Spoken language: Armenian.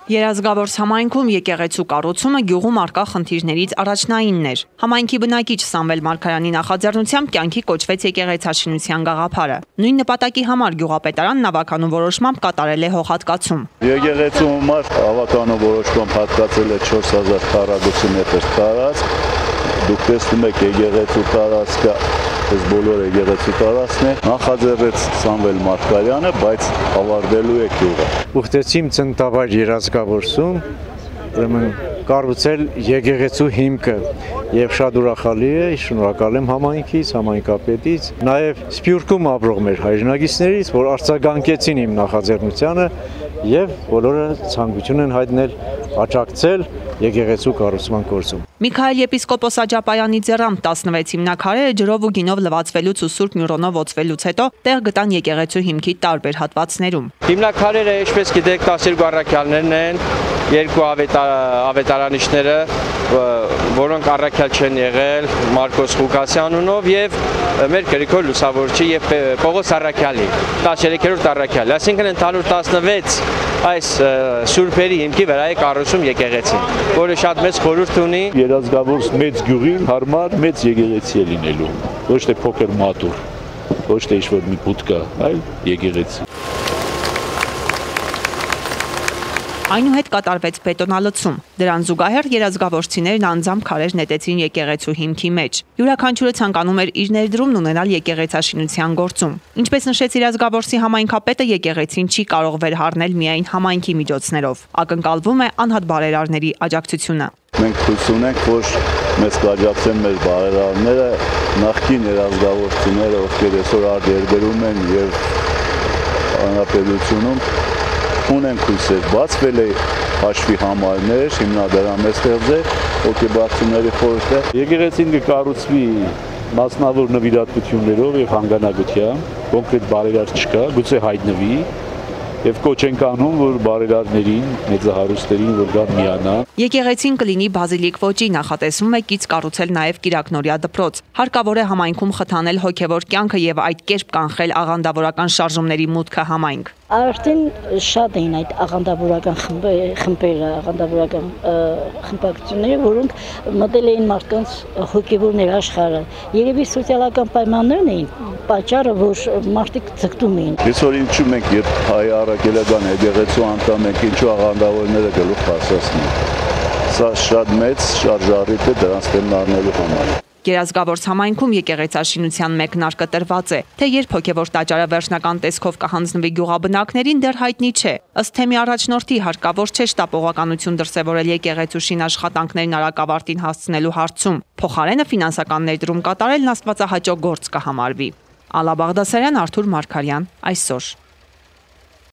Երազգավորս համայնքում եկեղեցու կառուցումը գյուղում առկա խնդիրներից առաջնայինն էր։ Համայնքի բնակիչ Սամվել Մարգարյանի նախաձեռնությամբ կյանքի կոչվեց եկեղեցաշինության գաղափարը։ Նույն նպատակի համար գյուղապետարանն ավականու որոշմամբ կատարել է հողհատկացում։ Եկեղեցու համար ավականու որոշմամբ հատկացել է 4000 քառակուսի մետր տարածք։ Դուք տեսնում եք եկեղեցու տարածքը, այս բոլոր եկեղեցու տարածքն է, նախաձեռնեց Սամվել Մարգարյանը, բայց ավարտելու է գյուղը։ Ուխտեցիմ ծննդավայր Երազգավորսում, ուրեմն կառուցել եկեղեցու հիմքը եւ շատ ուրախալի է, շնորհակալ եմ համայնքից, համայնքապետից, նաեւ Սփյուռքում ապրող մեր հայրենակիցներից, որ արձագանքեցին իմ նախաձեռնությանը եւ բոլորը ցանկություն են հայտնել աջակցել եկեղեցու կառուցման գործում։ Միքայել եպիսկոպոս Աջապայանի ձեռամբ 16 հիմնաքարերը ջրով ու գինով լվացվելուց ու Սուրբ Միրոնով ոցվելուց հետո տեղ գտան եկեղեցու հիմքի տարբեր հատվածներում։ Հիմնաքարերը, ինչպես գիտեք, 12 առաքյալներն են, երկու ավետարանիչները, որոնք առաքյալ չեն եղել, Մարկոս Ղուկասյան անունով եւ մեր Գրիգոր Լուսավորչի եւ Պողոս առաքյալի, 13-րդ առաքյալ, այսինքն ընդհանուր 16 այս սուրբերի հիմքի վրա է կառուցում եկեղեցին, որը շատ մեծ խորհուրդ ունի։ Երազգավորս մեծ գյուղին հարմար մեծ եկեղեցի է լինելու, ոչ թե փոքր մատուր, ոչ թե ինչ-որ մի բուդկա, այլ եկեղեցի։ Այնուհետ կատարվեց բետոնալցում։ Դրան զուգահեռ երազգավորցիներն անձամբ քարեր նետեցին եկեղեցու հիմքի մեջ։ Յուրաքանչյուրը ցանկանում էր իր ներդրումն ունենալ եկեղեցաշինության գործում։ Ինչպես նշեց Երազգավորսի համայնքապետը, եկեղեցին չի կարող վերհառնել միայն համայնքի միջոցներով։ Ակնկալվում է անհատ բարերարների աջակցությունը։ Մենք հույս ունենք, որ մեզ կաջակցեն մեր բարերարները, նախկին երազգավորցիները, ովքեր այսօր արտերբերում են եւ հանրապետությունում ունենք հույսեր, բացվել է հաշվի համարներ, հիմնադրամ է ստեղծել, հոգեբարձուների խորհուրդը։ Եկեղեցին կկառուցվի մասնավոր նվիրատվություններով եւ հանգանակությամբ, կոնկրետ բարերար չկա, գուցե հայտնվի եւ կոչ ենք անում, որ բարերարներին, մեծահարուստերին, որ գան միանան։ Եկեղեցին կլինի բազիլիկ ոճի, նախատեսվում է կից կառուցել նաեւ կիրակնօրյա դպրոց։ Հարկավոր է համայնքում խթանել հոգեվոր կյանքը եւ այդ կերպ կանխել աղանդավորական շարժումների մուտքը համայնք։ Արդեն շատ էին այդ աղանդավորական խմբերը, աղանդավորական խմբակցությունները, որոնք մտել էին մարդկանց հոգևոր ներաշխարհը։ Երևի սոցիալական պայմաններն էին պատճառը, որ մարդիկ ձգտում էին։ Այսօր ինչու մենք երբ հայ առաքելական եկեղեցու անդամ ենք, ինչու աղանդավորները գլուխ բարձրացնում։ Սա շատ մեծ շարժառիթ է դրանց դեմ առնելու համար։ Երազգավորս համայնքում եկեղեցաշինության մեկնարկը տրված է, թե երբ հոգևոր տաճարը վերջնական տեսքով կհանձնվի գյուղաբնակներին դեռ հայտնի չէ։ Ըստ թեմի առաջնորդի հարկավոր չէ շտապողականություն դրսևորել եկեղեցուշին աշխատանքներն արագավարտին հասցնելու հարցում։ Փոխարենը ֆինանսական ներդրում կատարելն աստվածահաճո գործ կհամարվի։ Ալա Բաղդասարյան, Արթուր Մարգարյան, այսօր։